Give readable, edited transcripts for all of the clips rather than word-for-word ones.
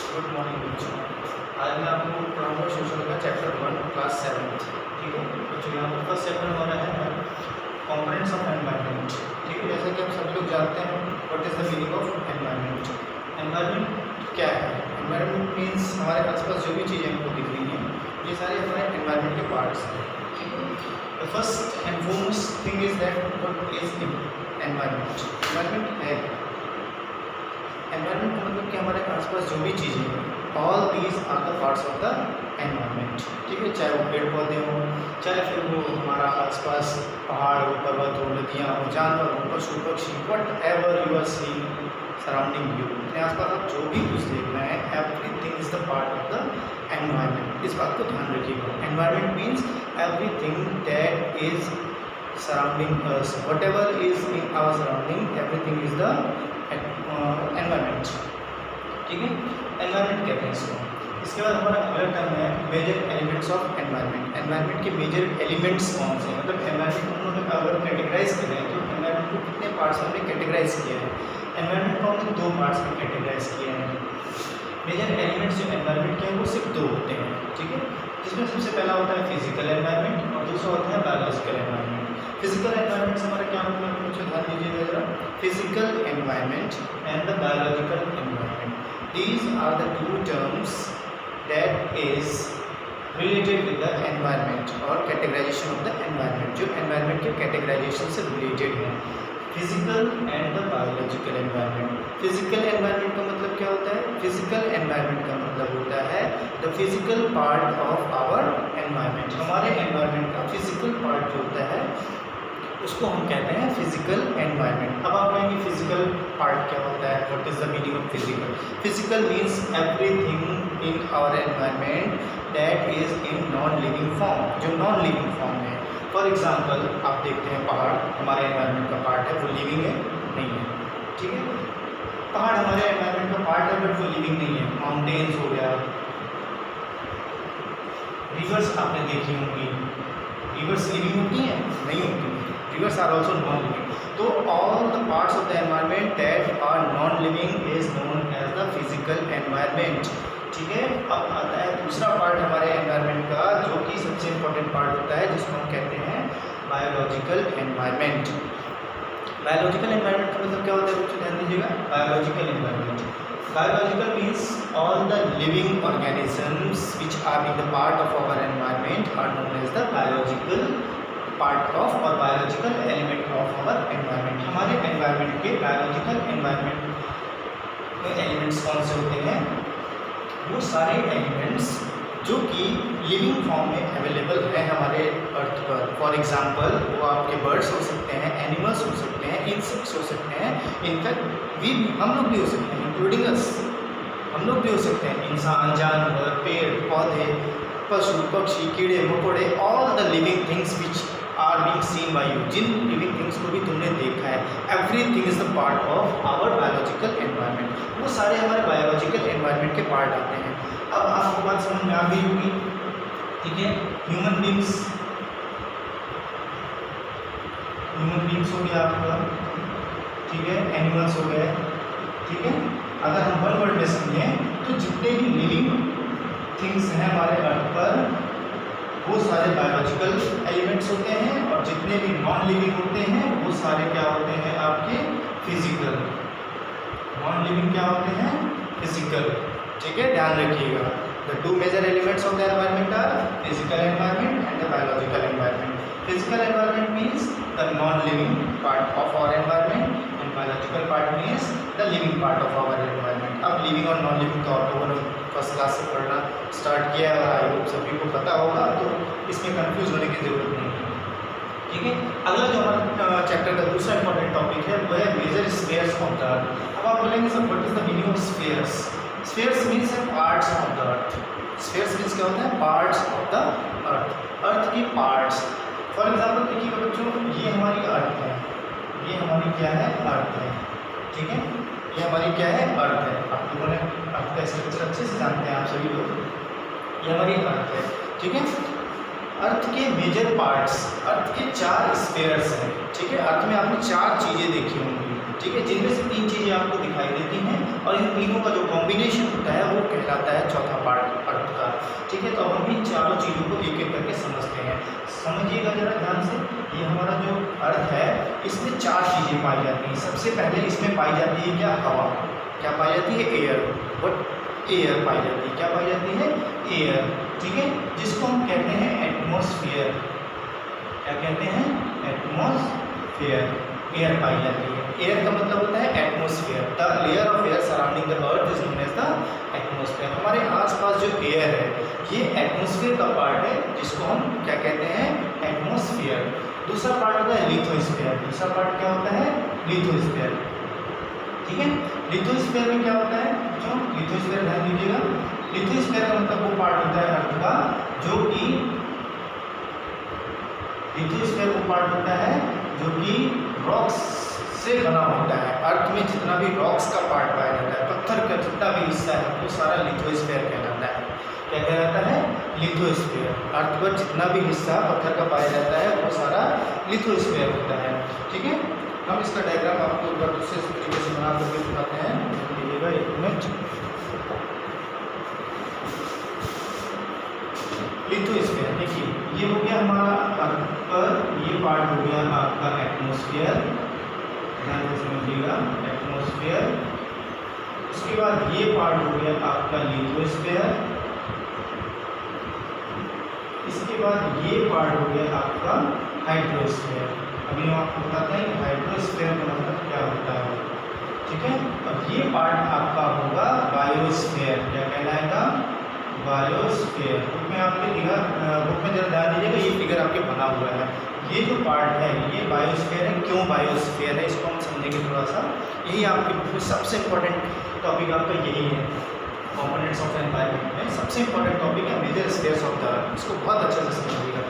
Good morning बच्चों। आज मैं आपको पढ़ाऊंगा सोशल का चैप्टर 1 क्लास 7। ठीक है बच्चों, यहाँ पर फर्स्ट चैप्टर हमारा है कंपोनेंट्स ऑफ एनवायरनमेंट। ठीक है, जैसा कि आप सभी लोग जानते हैं what is the meaning of environment. Environment क्या है? एनवायरनमेंट मीन्स हमारे आसपास जो भी चीज़ें हमको दिख रही हैं ये सारे हमारे एनवायरनमेंट के पार्ट्स हैं। ठीक है, the first and foremost thing is that what is environment. Environment है, एनवायरनमेंट का मतलब कि हमारे आसपास जो भी चीज़ें हैं all these are the parts of the environment. ठीक है, चाहे वो पेड़ पौधे हों, चाहे फिर वो हमारा आसपास पहाड़ हो, पर्वत हो, नदियाँ हो, जानवर हो, पशु पक्षी, whatever you are seeing surrounding you, अपने आसपास आप जो भी कुछ देख रहे हैं everything is the part of the environment. इस बात को ध्यान रखिएगा। Environment means everything that is surrounding us, whatever is in our surrounding, everything is the environment। ठीक है, एनवायरनमेंट कहते हैं इसको। इसके बाद हमारा अगला टर्म है major elements of environment. Environment के मेजर एलिमेंट्स कौन से हैं, मतलब एनवायरनमेंट को हमने अगर कैटेगराइज करें तो एनवायरनमेंट को कितने पार्ट्स में हमने कैटेगराइज किया है? एनवायरनमेंट को हमने 2 पार्ट्स में कैटेगराइज किया है। मेजर एलिमेंट्स जो एनवायरनमेंट के हैं वो सिर्फ 2 होते हैं। ठीक है, जिसमें सबसे पहला होता है फिजिकल एनवायरनमेंट और दूसरा होता है बायोलॉजिकल एनवायरनमेंट। फिजिकल एनवायरनमेंट से हमारा क्या मतलब है, मुझे ध्यान दीजिएगा जरा। Physical environment and the biological environment, these are the 2 terms that is related with the environment और कैटेगराइजेशन ऑफ द एनवायरनमेंट, जो एनवायरनमेंट के कैटेगराइजेशन से रिलेटेड है। Physical and the biological environment. Physical environment का मतलब क्या होता है? फिजिकल एनवायरनमेंट का मतलब होता है the physical part of our environment. हमारे एनवायरनमेंट का फिजिकल पार्ट जो होता है उसको हम कहते हैं फिजिकल एनवायरनमेंट। अब आप कहेंगे फिजिकल पार्ट क्या होता है, what is the meaning of physical? Physical means everything in our environment that is in non living form, जो नॉन लिविंग फॉर्म है। फॉर एग्जाम्पल आप देखते हैं पहाड़ हमारे एनवायरनमेंट का पार्ट है, वो लिविंग है? नहीं है। ठीक है, पहाड़ हमारे एनवायरनमेंट का पार्ट है बट वो लिविंग नहीं है। माउंटेन्स हो गया, रिवर्स आपने देखी होंगी, रिवर्स लिविंग होती हैं? नहीं होती, rivers are also non-living। तो all the parts of the environment that are non-living is known as the physical environment। ठीक है, अब आता है दूसरा पार्ट हमारे एनवायरनमेंट का जो कि सबसे इम्पोर्टेंट पार्ट होता है, जिसको हम कहते हैं बायोलॉजिकल एनवायरनमेंट। बायोलॉजिकल एनवायरनमेंट का मतलब क्या होता है बच्चों, ध्यान दीजिएगा। Biological environment, biological means all the living organisms which are in the part of our environment are known as the biological part of or biological element of our environment। हमारे environment के biological environment में elements कौन से होते हैं? वो सारे elements जो कि लिविंग फॉर्म में अवेलेबल है हमारे अर्थ पर। फॉर एग्जाम्पल वो आपके बर्ड्स हो सकते हैं, एनिमल्स हो सकते हैं, इंसेक्ट्स हो सकते हैं, इनफैक्ट हम लोग भी हो सकते हैं, इंक्लूडिंग अस, हम लोग भी हो सकते हैं। इंसान, जानवर, पेड़ पौधे, पशु पक्षी, कीड़े मकोड़े, all the living things which are being seen by you, जिन लिविंग थिंग्स को भी तुमने देखा है, everything is the part of our biological environment. वो सारे हमारे बायोलॉजिकल एनवायरनमेंट के पार्ट आते हैं। अब आपको बात समझ में आ गई होगी। ठीक है, ह्यूमन बींग्स हो गया आपका, ठीक है, एनिमल्स हो गए। ठीक है, अगर हम वन वर्ड में समझें तो जितने भी लिविंग थिंग्स हैं हमारे अर्थ पर वो सारे बायोलॉजिकल एलिमेंट्स होते हैं और जितने भी नॉन लिविंग होते हैं वो सारे क्या होते हैं आपके फिजिकल। नॉन लिविंग क्या होते हैं? फिजिकल। ठीक है, ध्यान रखिएगा। The 2 major elements of the environment are physical environment and the biological environment. Physical environment means the non living part of our environment and biological part means the living part of our environment. अब living और non living तो आप लोगों ने first class से पढ़ना start किया है और आई होप सभी को पता होगा, तो इसमें कंफ्यूज होने की ज़रूरत नहीं है। ठीक है, अगला जो हमारा चैप्टर का दूसरा इंपॉर्टेंट टॉपिक है वो है major spheres of the earth. अब आप बोलेंगे sir what is the meaning of spheres? Spheres means है parts of the earth. Spheres means क्या होता है? Parts of the earth, earth की पार्ट्स। फॉर एग्जाम्पल देखिएगा बच्चों, ये हमारी अर्थ है, ये हमारी क्या है? अर्थ है। ठीक है, ये हमारी क्या है? अर्थ है। आप लोगों ने अर्थ का स्ट्रक्चर अच्छे से जानते हैं आप सभी लोग। ये हमारी अर्थ है। ठीक है, अर्थ के मेजर पार्ट्स, अर्थ के 4 स्फीयर्स हैं। ठीक है, अर्थ में आपने 4 चीज़ें देखी होंगी। ठीक है, जिनमें से 3 चीज़ें आपको दिखाई देती हैं और इन तीनों का जो कॉम्बिनेशन होता है वो कहलाता है चौथा पार्ट अर्थ का। ठीक है, तो अब हम इन चारों चीज़ों को एक एक करके समझते हैं। समझिएगा जरा ध्यान से, ये हमारा जो अर्थ है इसमें 4 चीज़ें पाई जाती हैं। सबसे पहले इसमें पाई जाती है क्या? हवा। क्या पाई जाती है? एयर। बट एयर पाई जाती है। क्या पाई जाती है? एयर। ठीक है, जिसको हम कहते हैं एटमॉस्फेयर। क्या कहते हैं? एटमॉस्फेयर। एयर पाई जाती है। एयर का मतलब होता है atmosphere. The layer of air surrounding the earth is known as the atmosphere. हमारे आसपास जो एयर है ये एटमॉस्फेयर का पार्ट है, जिसको हम क्या कहते हैं? एटमॉस्फेयर। दूसरा पार्ट होता है लिथोस्फेयर। दूसरा पार्ट क्या होता है? लिथोस्फेयर। ठीक है, लिथोस्फेयर में क्या होता है? जो लिथोस्फेयर ध्यान दीजिएगा, लिथोस्फेयर का मतलब वो पार्ट होता है अर्थ का जो कि लिथोस्फेयर वो पार्ट होता है जो कि रॉक्स से बना होता है। अर्थ में जितना भी रॉक्स का पार्ट पाया जाता है, पत्थर का जितना भी हिस्सा है वो सारा लिथोस्फेयर कहलाता है। क्या कहलाता है? लिथोस्फेयर। अर्थ पर जितना भी हिस्सा पत्थर का पाया जाता है वो सारा लिथोस्फेयर होता है। ठीक है, हम इसका डायग्राम आपको एक बार दूसरे तरीके से बना करके दिखाते हैं। देखिएगा एक मिनट। लिथोस्फेयर देखिए, ये हो गया हमारा अर्थ पर, ये पार्ट हो गया आपका एटमॉस्फेयर। ध्यान से समझिएगा, एटमॉस्फेयर। उसके बाद ये पार्ट हो गया आपका लिथोस्फेयर। इसके बाद ये पार्ट हो गया आपका हाइड्रोस्फेयर। अभी हम आपको बताते हैं हाइड्रोस्फेयर का मतलब क्या होता है। ठीक है, और ये पार्ट आपका होगा बायोस्फेयर। क्या कहलाएगा? बायोस्फेयर। बुक में आपके फिगर, बुक में जरा ध्यान दीजिएगा, ये फिगर आपके बना हुआ है। ये जो पार्ट है ये बायोस्फेयर है। क्यों बायोस्फेयर है इसको हम समझेंगे थोड़ा सा। यही आपके बुक में सबसे इम्पोर्टेंट टॉपिक आपका यही है। कंपोनेंट्स ऑफ एनवायरनमेंट में सबसे इम्पोर्टेंट टॉपिक है major spheres of the earth. इसको बहुत अच्छे से समझिएगा।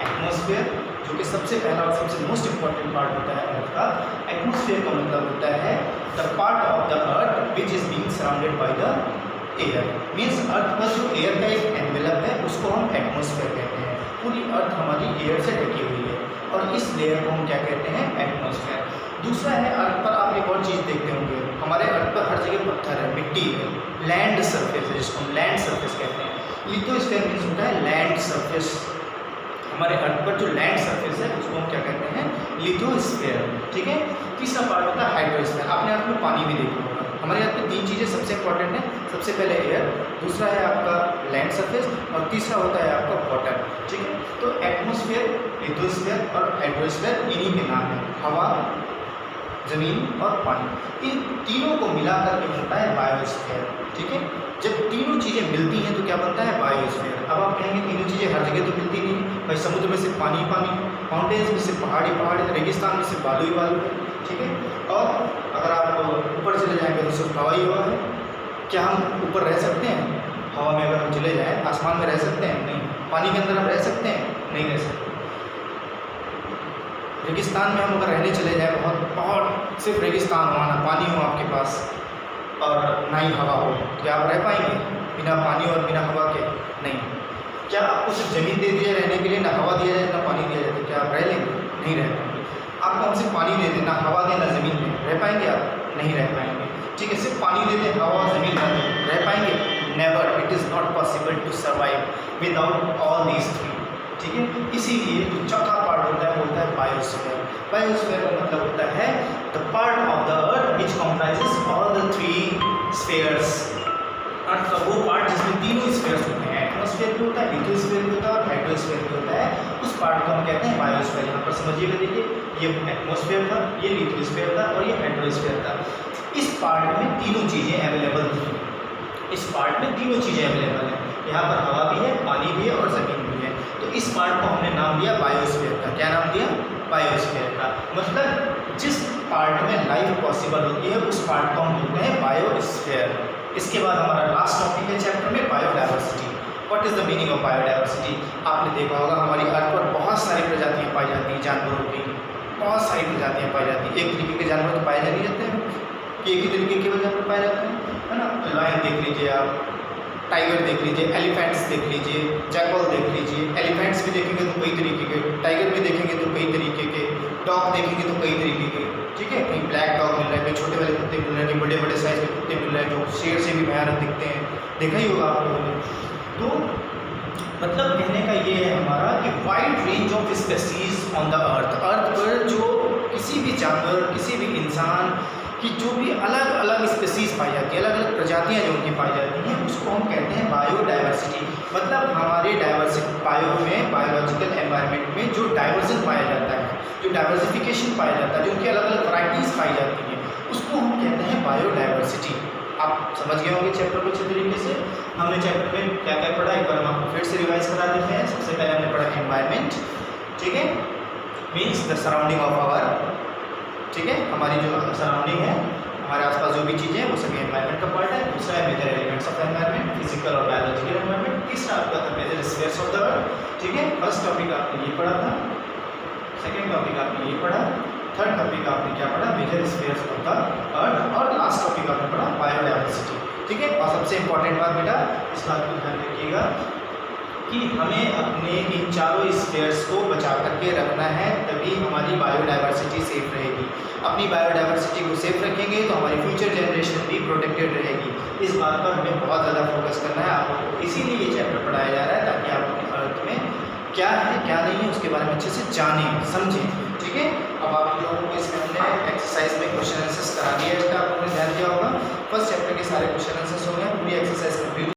एटमॉस्फेयर जो कि सबसे पहला और सबसे मोस्ट इम्पॉर्टेंट पार्ट होता है अर्थ का। एटमॉस्फेयर का मतलब होता है the part of the earth which is being surrounded by the air. Means earth पर जो एयर का एक एनवेलप है उसको हम एटमॉस्फेयर कहते हैं। पूरी अर्थ हमारी एयर से ढकी हुई है और इस लेयर को हम क्या कहते हैं? एटमॉस्फेयर। दूसरा है, अर्थ पर आप एक और चीज़ देखते होंगे, हमारे अर्थ पर हर जगह पत्थर है, मिट्टी है, लैंड सरफेस है, जिसको हम लैंड सरफेस कहते हैं। लिथोस्फेयर मीन्स होता है लैंड सरफेस। हमारे अर्थ पर जो लैंड सरफेस है उसको हम क्या कहते हैं? लिथोस्फेयर। ठीक है, तीसरा पार्ट होता है हाइड्रोस्फेयर। आपने अर्थ में पानी भी देखा होगा। हमारे अर्थ में 3 चीज़ें सबसे इंपॉर्टेंट है। सबसे पहले एयर, दूसरा है आपका लैंड सरफेस और तीसरा होता है आपका वाटर। ठीक है, तो एटमॉस्फेयर, लिथोस्फेयर और हाइड्रोस्फेयर इन्हीं के नाम है। हवा, जमीन और पानी, इन तीनों को मिलाकर के बनता है बायोस्फीयर। ठीक है, जब तीनों चीज़ें मिलती हैं तो क्या बनता है? बायोस्फीयर। अब आप कहेंगे तीनों चीज़ें हर जगह तो मिलती नहीं भाई, समुद्र में से पानी पानी, माउंटेन्स में से पहाड़ी पहाड़, रेगिस्तान में से बालू ही बालू है। ठीक है, और अगर आप ऊपर चले जाएंगे तो सिर्फ हवा ही हवा है। क्या हम ऊपर रह सकते हैं? हवा में अगर हम चले जाएँ, आसमान में रह सकते हैं? नहीं। पानी के अंदर हम रह सकते हैं? नहीं रह सकते। रेगिस्तान में हम अगर रहने चले जाएँ, बहुत सिर्फ रेगिस्तान हो, ना पानी हो आपके पास और ना ही हवा हो, क्या आप रह पाएंगे बिना पानी और बिना हवा के? नहीं। क्या आपको सिर्फ ज़मीन दे दिया रहने के लिए, ना हवा दिया जाए ना पानी दिया जाए, तो क्या आप रह लेंगे? नहीं रह पाएंगे। आपको हम सिर्फ पानी दे दें, ना हवा दें ना ज़मीन दें, रह पाएंगे आप? नहीं रह पाएंगे। ठीक है, सिर्फ पानी दे दें, हवा और ज़मीन ना दें, रह पाएंगे? Never. It is not possible to survive without all these 3। ठीक है, इसीलिए जो चौथा पार्ट होता है वो होता है बायोस्फीयर। बायोस्फीयर का मतलब होता है the part of the earth which comprises all the 3 spheres. Earth का वो पार्ट जिसमें तीनों स्फीयर्स होते हैं, एटमॉस्फेयर भी होता है, लिथोस्फीयर भी होता है और हाइड्रोस्फीयर भी होता है। उस पार्ट को हम कहते हैं बायोस्फीयर। यहाँ पर समझिएगा, देखिए ये एटमॉस्फेयर था, ये लिथोस्फीयर था और ये हाइड्रोस्फीयर था। इस पार्ट में तीनों चीज़ें अवेलेबल थी। इस पार्ट में तीनों चीज़ें अवेलेबल हैं। यहाँ पर हवा भी है, पानी भी है और ज़मीन भी है। तो इस पार्ट को हमने नाम दिया बायोस्फीयर का। क्या नाम दिया? बायोस्फीयर का। मतलब जिस पार्ट में लाइफ पॉसिबल होती है उस पार्ट को हम बोलते हैं बायोस्फीयर। इसके बाद हमारा लास्ट टॉपिक है चैप्टर में biodiversity. What is the meaning of biodiversity? आपने देखा होगा हमारी अर्थ पर बहुत सारी प्रजातियाँ पाई जाती हैं जानवरों की, बहुत सारी प्रजातियाँ पाई जाती हैं। एक तरीके के जानवर तो पाए जा नहीं जाते हैं कि एक ही तरीके के जानवर पाए जाते हैं, है ना। लायन देख लीजिए आप, टाइगर देख लीजिए, एलिफेंट्स देख लीजिए, जैकल देख लीजिए। एलिफेंट्स भी देखेंगे तो कई तरीके के, टाइगर भी देखेंगे तो कई तरीके के, डॉग देखेंगे तो कई तरीके के, ठीक है, कहीं ब्लैक डॉग मिल रहा है, कहीं छोटे वाले कुत्ते मिल रहे हैं, कहीं बड़े बड़े साइज़ के कुत्ते मिल रहे हैं जो शेर से भी भयानक दिखते हैं, देखा ही होगा आप लोगों ने। तो मतलब कहने का ये है हमारा कि wide range of species on the earth पर जो किसी भी जानवर, किसी भी इंसान की जो भी अलग अलग स्पेसीज पाई जाती है, अलग अलग प्रजातियाँ जो उनकी पाई जाती हैं, उसको हम कहते हैं बायोडाइवर्सिटी। मतलब हमारे बायोलॉजिकल एनवायरनमेंट में जो डाइवर्जन पाया जाता है, जो डाइवर्सिफिकेशन पाया जाता है, जो उनकी अलग अलग वैराइटीज़ पाई जाती हैं, उसको हम कहते हैं बायोडाइवर्सिटी। आप समझ गए होंगे चैप्टर को अच्छे तरीके से। हमने चैप्टर में क्या क्या पढ़ा, एक बार हम आपको फिर से रिवाइज करा देते हैं। सबसे पहले हमने पढ़ा एनवायरनमेंट, ठीक है, means the surrounding of our, ठीक है, हमारी जो सराउंडिंग है, हमारे आसपास जो भी चीज़ें हैं वो सभी एनवायरनमेंट का पार्ट है। दूसरा है major elements of environment, physical और बायोलॉजिकल एनवायरनमेंट। तीसरा आपका था major spheres of the earth, ठीक है। फर्स्ट टॉपिक आपने ये पढ़ा था, सेकेंड टॉपिक आपने ये पढ़ा, थर्ड टॉपिक आपने क्या पढ़ा, major spheres of the earth, और लास्ट टॉपिक आपने पढ़ा बायोडाइवर्सिटी, ठीक है। और सबसे इंपॉर्टेंट बात बेटा, इस बात को ध्यान रखिएगा कि हमें अपने इन चारों स्फीयर्स को बचा करके रखना है, तभी हमारी बायोडाइवर्सिटी सेफ रहेगी। अपनी बायोडाइवर्सिटी को सेफ रखेंगे तो हमारी फ्यूचर जनरेशन भी प्रोटेक्टेड रहेगी। इस बात पर हमें बहुत ज़्यादा फोकस करना है। आप लोगों को इसीलिए ये चैप्टर पढ़ाया जा रहा है, ताकि आप अपने अर्थ में क्या है क्या नहीं है उसके बारे में अच्छे से जानें, समझें, ठीक है। अब आप लोगों को इसमें हमने एक्सरसाइज में क्वेश्चन आंसर्स करा दिया है, इसका आप लोगों ने ध्यान दिया होगा। फर्स्ट चैप्टर के सारे क्वेश्चन आंसर्स हो गए, पूरी एक्सरसाइज कंप्लीट